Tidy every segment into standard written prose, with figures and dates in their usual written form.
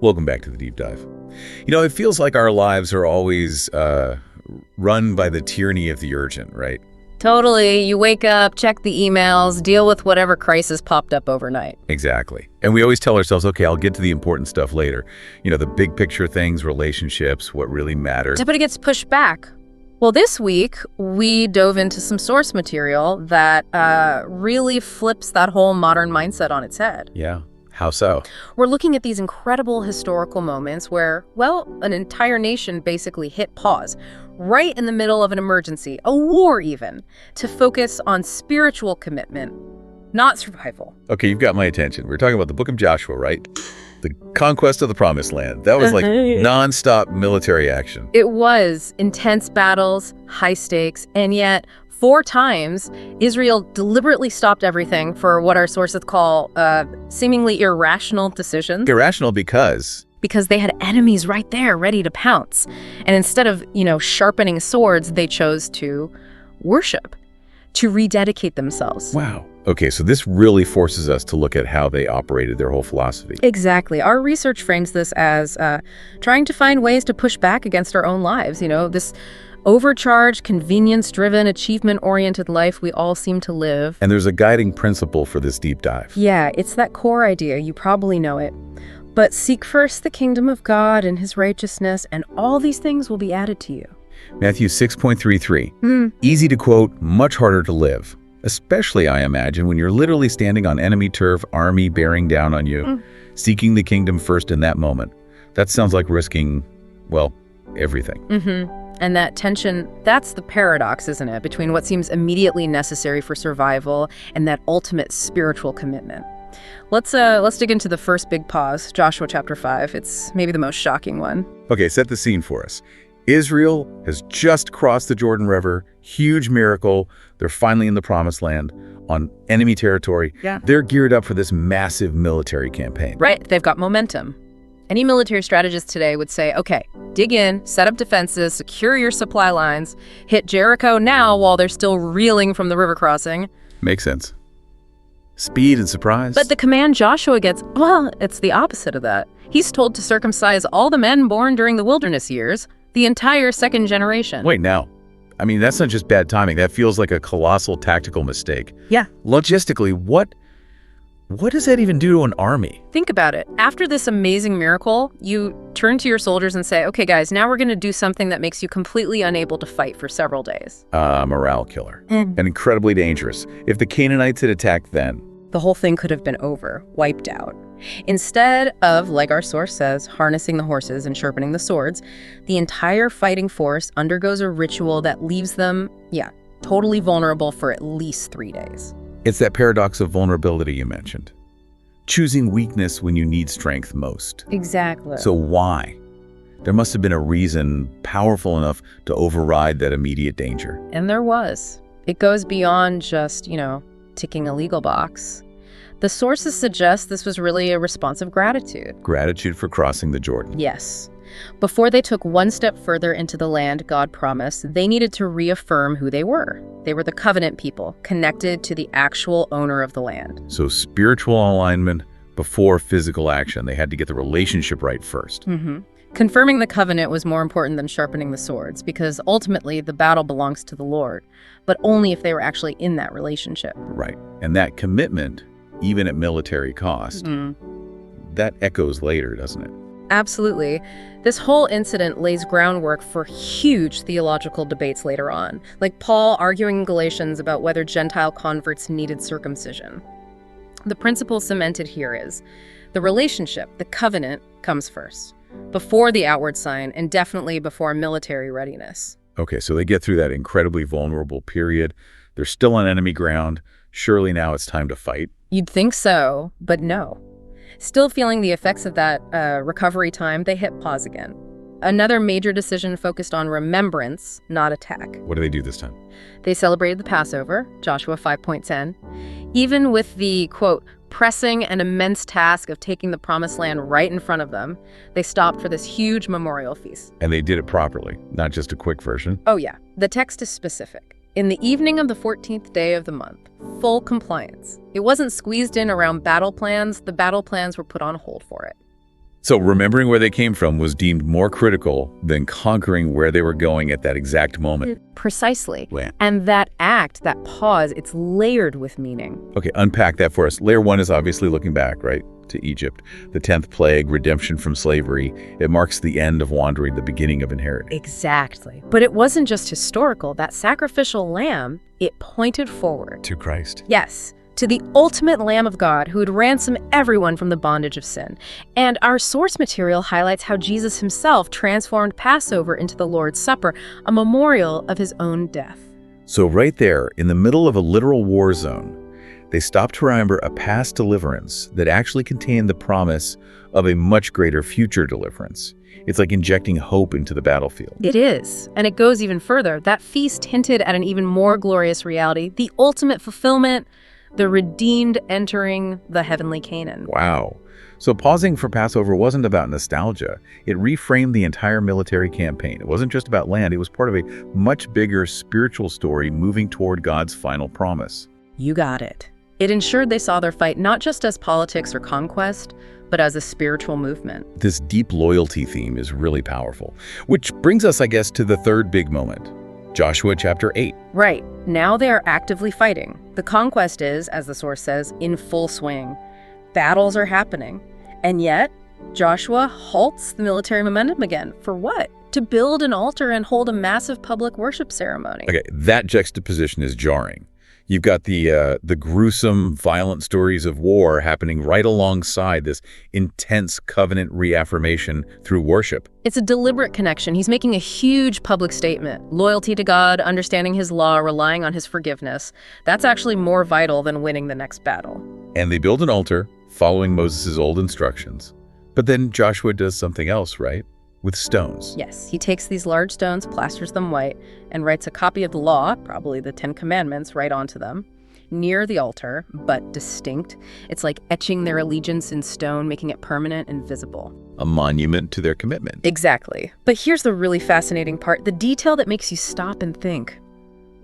Welcome back to the Deep Dive. It feels like our lives are always run by the tyranny of the urgent, right? Totally. You wake up, check the emails, deal with whatever crisis popped up overnight. Exactly. And we always tell ourselves, okay, I'll get to the important stuff later. The big picture things, relationships, what really matters. But it gets pushed back. Well, this week, we dove into some source material that really flips that whole modern mindset on its head. Yeah. How so? We're looking at these incredible historical moments where, well, an entire nation basically hit pause right in the middle of an emergency, a war even, to focus on spiritual commitment, not survival. Okay, you've got my attention. We're talking about the Book of Joshua, right? The conquest of the Promised Land. That was like nonstop military action. It was intense battles, high stakes, and yet 4 times, Israel deliberately stopped everything for what our sources call seemingly irrational decisions. Irrational because they had enemies right there ready to pounce. And instead of, sharpening swords, they chose to worship, to rededicate themselves. Wow. Okay, so this really forces us to look at how they operated, their whole philosophy. Exactly. Our research frames this as trying to find ways to push back against our own lives. This overcharged, convenience-driven, achievement-oriented life we all seem to live. And there's a guiding principle for this deep dive. Yeah, it's that core idea. You probably know it. But seek first the kingdom of God and his righteousness, and all these things will be added to you. Matthew 6.33. Easy to quote, much harder to live. Especially, I imagine, when you're literally standing on enemy turf, army bearing down on you, seeking the kingdom first in that moment. That sounds like risking, well, everything. And that tension, that's the paradox, isn't it, between what seems immediately necessary for survival and that ultimate spiritual commitment. Let's dig into the first big pause, Joshua chapter 5. It's maybe the most shocking one. Okay, set the scene for us. Israel has just crossed the Jordan River. Huge miracle. They're finally in the Promised Land on enemy territory. Yeah. They're geared up for this massive military campaign. Right. They've got momentum. Any military strategist today would say, okay, dig in, set up defenses, secure your supply lines, hit Jericho now while they're still reeling from the river crossing. Makes sense. Speed and surprise. But the command Joshua gets, well, it's the opposite of that. He's told to circumcise all the men born during the wilderness years, the entire second generation. Wait, now. I mean, that's not just bad timing. That feels like a colossal tactical mistake. Yeah. Logistically, what does that even do to an army? Think about it. After this amazing miracle, you turn to your soldiers and say, okay, guys, now we're going to do something that makes you completely unable to fight for several days. Morale killer. And incredibly dangerous. If the Canaanites had attacked then, the whole thing could have been over, wiped out. Instead of, like our source says, harnessing the horses and sharpening the swords, the entire fighting force undergoes a ritual that leaves them, totally vulnerable for at least 3 days. It's that paradox of vulnerability you mentioned. Choosing weakness when you need strength most. Exactly. So why? There must have been a reason powerful enough to override that immediate danger. And there was. It goes beyond just, ticking a legal box. The sources suggest this was really a response of gratitude. Gratitude for crossing the Jordan. Yes. Before they took one step further into the land God promised, they needed to reaffirm who they were. They were the covenant people, connected to the actual owner of the land. So spiritual alignment before physical action. They had to get the relationship right first. Confirming the covenant was more important than sharpening the swords, because ultimately the battle belongs to the Lord, but only if they were actually in that relationship. Right. And that commitment, even at military cost, that echoes later, doesn't it? Absolutely. This whole incident lays groundwork for huge theological debates later on, like Paul arguing in Galatians about whether Gentile converts needed circumcision. The principle cemented here is the relationship, the covenant, comes first, before the outward sign, and definitely before military readiness. Okay, so they get through that incredibly vulnerable period. They're still on enemy ground. Surely now it's time to fight. You'd think so, but no. Still feeling the effects of that recovery time, they hit pause again. Another major decision focused on remembrance, not attack. What do they do this time? They celebrated the Passover, Joshua 5.10. Even with the, quote, pressing and immense task of taking the Promised Land right in front of them, they stopped for this huge memorial feast. And they did it properly, not just a quick version. Oh yeah, the text is specific. In the evening of the 14th day of the month, full compliance. It wasn't squeezed in around battle plans. The battle plans were put on hold for it. So remembering where they came from was deemed more critical than conquering where they were going at that exact moment. Precisely. Wow. And that act, that pause, it's layered with meaning. Okay, unpack that for us. Layer 1 is obviously looking back, right, to Egypt. The 10th plague, redemption from slavery. It marks the end of wandering, the beginning of inheritance. Exactly. But it wasn't just historical. That sacrificial lamb, it pointed forward. To Christ. Yes, to the ultimate Lamb of God who would ransom everyone from the bondage of sin. And our source material highlights how Jesus himself transformed Passover into the Lord's Supper, a memorial of his own death. So right there, in the middle of a literal war zone, they stopped to remember a past deliverance that actually contained the promise of a much greater future deliverance. It's like injecting hope into the battlefield. It is. And it goes even further. That feast hinted at an even more glorious reality, the ultimate fulfillment, the redeemed entering the heavenly Canaan. Wow. So pausing for Passover wasn't about nostalgia. It reframed the entire military campaign. It wasn't just about land. It was part of a much bigger spiritual story moving toward God's final promise. You got it. It ensured they saw their fight not just as politics or conquest, but as a spiritual movement. This deep loyalty theme is really powerful, which brings us, I guess, to the third big moment. Joshua chapter 8. Right. Now they are actively fighting. The conquest is, as the source says, in full swing. Battles are happening. And yet, Joshua halts the military momentum again. For what? To build an altar and hold a massive public worship ceremony. Okay, that juxtaposition is jarring. You've got the gruesome, violent stories of war happening right alongside this intense covenant reaffirmation through worship. It's a deliberate connection. He's making a huge public statement. Loyalty to God, understanding his law, relying on his forgiveness. That's actually more vital than winning the next battle. And they build an altar, following Moses' old instructions. But then Joshua does something else, right? With stones. Yes, he takes these large stones, plasters them white, and writes a copy of the law, probably the 10 Commandments, right onto them. Near the altar, but distinct. It's like etching their allegiance in stone, making it permanent and visible. A monument to their commitment. Exactly. But here's the really fascinating part, the detail that makes you stop and think.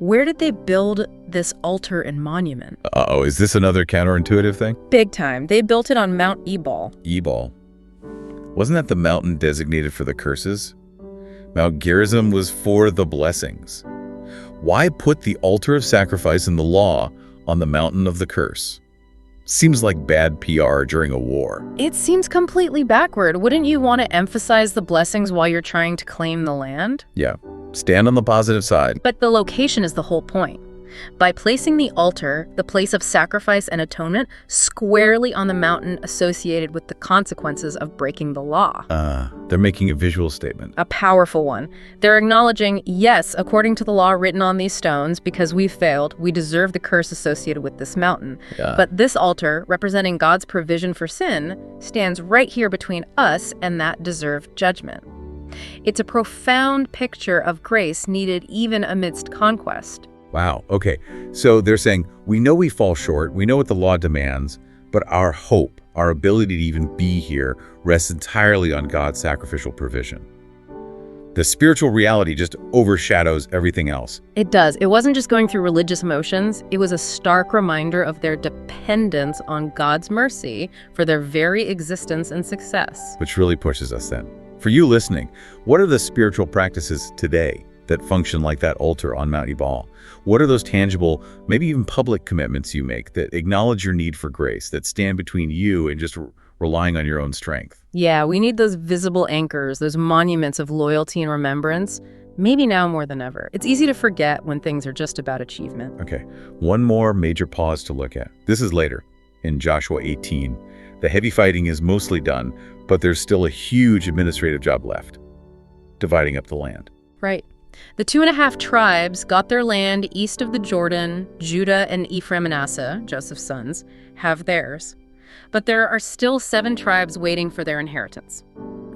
Where did they build this altar and monument? Uh-oh, is this another counterintuitive thing? Big time. They built it on Mount Ebal. Ebal. Wasn't that the mountain designated for the curses? Mount Gerizim was for the blessings. Why put the altar of sacrifice in the law on the mountain of the curse? Seems like bad PR during a war. It seems completely backward. Wouldn't you want to emphasize the blessings while you're trying to claim the land? Yeah, stand on the positive side. But the location is the whole point. By placing the altar, the place of sacrifice and atonement, squarely on the mountain associated with the consequences of breaking the law. They're making a visual statement. A powerful one. They're acknowledging, yes, according to the law written on these stones, because we failed, we deserve the curse associated with this mountain. Yeah. But this altar, representing God's provision for sin, stands right here between us and that deserved judgment. It's a profound picture of grace needed even amidst conquest. Wow, okay. So they're saying, we know we fall short, we know what the law demands, but our hope, our ability to even be here, rests entirely on God's sacrificial provision. The spiritual reality just overshadows everything else. It does. It wasn't just going through religious emotions. It was a stark reminder of their dependence on God's mercy for their very existence and success. Which really pushes us then. For you listening, what are the spiritual practices today that function like that altar on Mount Ebal? What are those tangible, maybe even public commitments you make that acknowledge your need for grace, that stand between you and just relying on your own strength? Yeah, we need those visible anchors, those monuments of loyalty and remembrance, maybe now more than ever. It's easy to forget when things are just about achievement. Okay, one more major pause to look at. This is later, in Joshua 18. The heavy fighting is mostly done, but there's still a huge administrative job left, dividing up the land. Right. The 2.5 tribes got their land east of the Jordan. Judah and Ephraim and Manasseh, Joseph's sons, have theirs. But there are still 7 tribes waiting for their inheritance.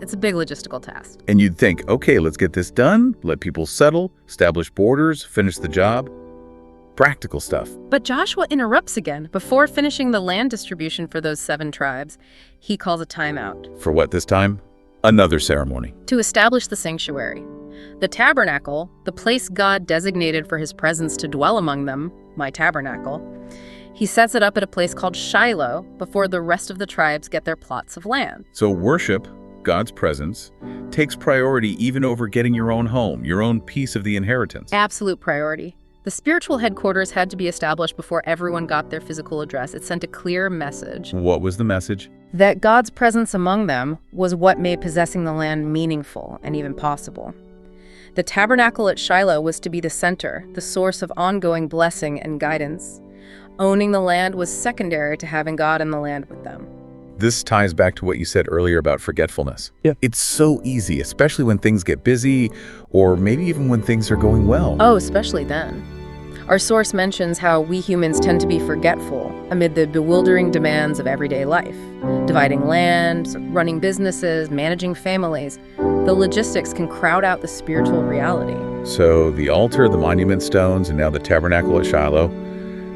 It's a big logistical task. And you'd think, okay, let's get this done, let people settle, establish borders, finish the job. Practical stuff. But Joshua interrupts again. Before finishing the land distribution for those 7 tribes, he calls a timeout. For what this time? Another ceremony. To establish the sanctuary. The tabernacle, the place God designated for his presence to dwell among them, my tabernacle, He sets it up at a place called Shiloh before the rest of the tribes get their plots of land. So worship, God's presence, takes priority even over getting your own home, your own piece of the inheritance. Absolute priority. The spiritual headquarters had to be established before everyone got their physical address. It sent a clear message. What was the message? That God's presence among them was what made possessing the land meaningful and even possible. The tabernacle at Shiloh was to be the center, the source of ongoing blessing and guidance. Owning the land was secondary to having God in the land with them. This ties back to what you said earlier about forgetfulness. Yeah. It's so easy, especially when things get busy, or maybe even when things are going well. Oh, especially then. Our source mentions how we humans tend to be forgetful amid the bewildering demands of everyday life. Dividing land, running businesses, managing families. The logistics can crowd out the spiritual reality. So the altar, the monument stones, and now the tabernacle at Shiloh,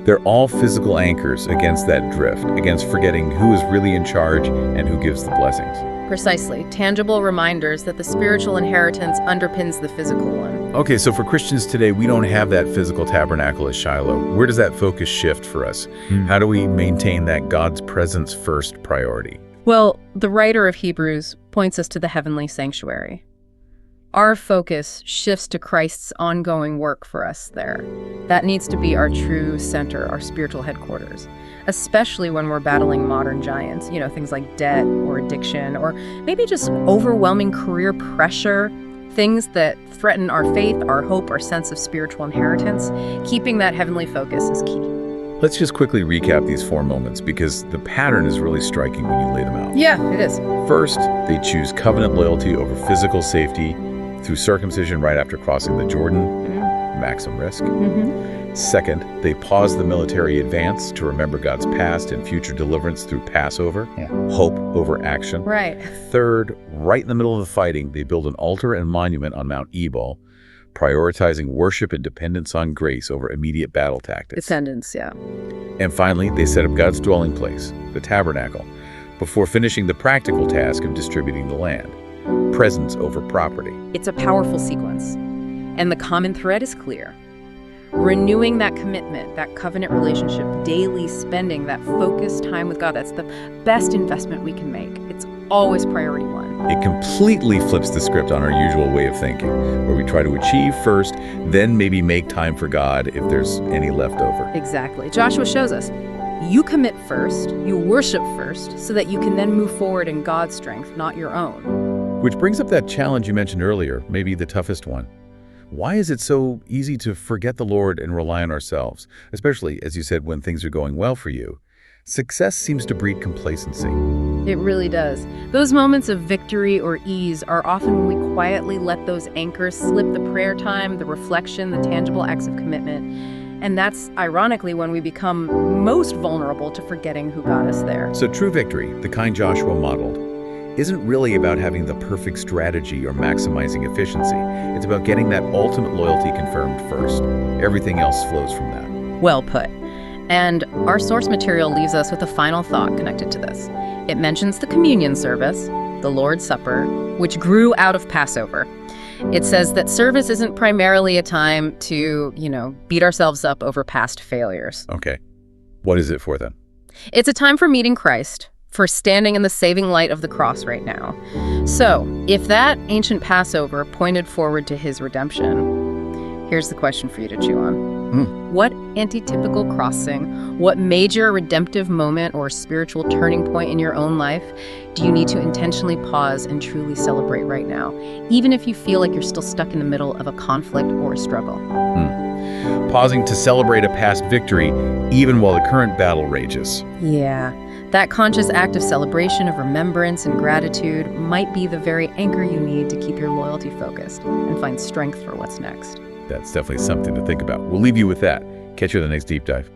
they're all physical anchors against that drift, against forgetting who is really in charge and who gives the blessings. Precisely, tangible reminders that the spiritual inheritance underpins the physical one. Okay, so for Christians today, we don't have that physical tabernacle at Shiloh. Where does that focus shift for us? How do we maintain that God's presence first priority? Well, the writer of Hebrews points us to the heavenly sanctuary. Our focus shifts to Christ's ongoing work for us there. That needs to be our true center, our spiritual headquarters, especially when we're battling modern giants, things like debt or addiction, or maybe just overwhelming career pressure, things that threaten our faith, our hope, our sense of spiritual inheritance. Keeping that heavenly focus is key. Let's just quickly recap these 4 moments because the pattern is really striking when you lay them out. Yeah, it is. First, they choose covenant loyalty over physical safety through circumcision right after crossing the Jordan, maximum risk. Second, they pause the military advance to remember God's past and future deliverance through Passover, hope over action. Right. Third, right in the middle of the fighting, they build an altar and monument on Mount Ebal, prioritizing worship and dependence on grace over immediate battle tactics. Descendants, yeah. And finally, they set up God's dwelling place, the tabernacle, before finishing the practical task of distributing the land. Presence over property. It's a powerful sequence, and the common thread is clear. Renewing that commitment, that covenant relationship, daily spending that focused time with God, that's the best investment we can make. It's always priority one. It completely flips the script on our usual way of thinking, where we try to achieve first, then maybe make time for God if there's any left over. Exactly. Joshua shows us, you commit first, you worship first, so that you can then move forward in God's strength, not your own. Which brings up that challenge you mentioned earlier, maybe the toughest one. Why is it so easy to forget the Lord and rely on ourselves, especially, as you said, when things are going well for you? Success seems to breed complacency. It really does. Those moments of victory or ease are often when we quietly let those anchors slip, the prayer time, the reflection, the tangible acts of commitment. And that's, ironically, when we become most vulnerable to forgetting who got us there. So true victory, the kind Joshua modeled, isn't really about having the perfect strategy or maximizing efficiency. It's about getting that ultimate loyalty confirmed first. Everything else flows from that. Well put. And our source material leaves us with a final thought connected to this. It mentions the communion service, the Lord's Supper, which grew out of Passover. It says that service isn't primarily a time to, beat ourselves up over past failures. Okay. What is it for then? It's a time for meeting Christ, for standing in the saving light of the cross right now. So, if that ancient Passover pointed forward to his redemption, here's the question for you to chew on. What antitypical crossing, what major redemptive moment or spiritual turning point in your own life do you need to intentionally pause and truly celebrate right now, even if you feel like you're still stuck in the middle of a conflict or a struggle? Pausing to celebrate a past victory, even while the current battle rages. Yeah. That conscious act of celebration, of remembrance and gratitude might be the very anchor you need to keep your loyalty focused and find strength for what's next. That's definitely something to think about. We'll leave you with that. Catch you in the next deep dive.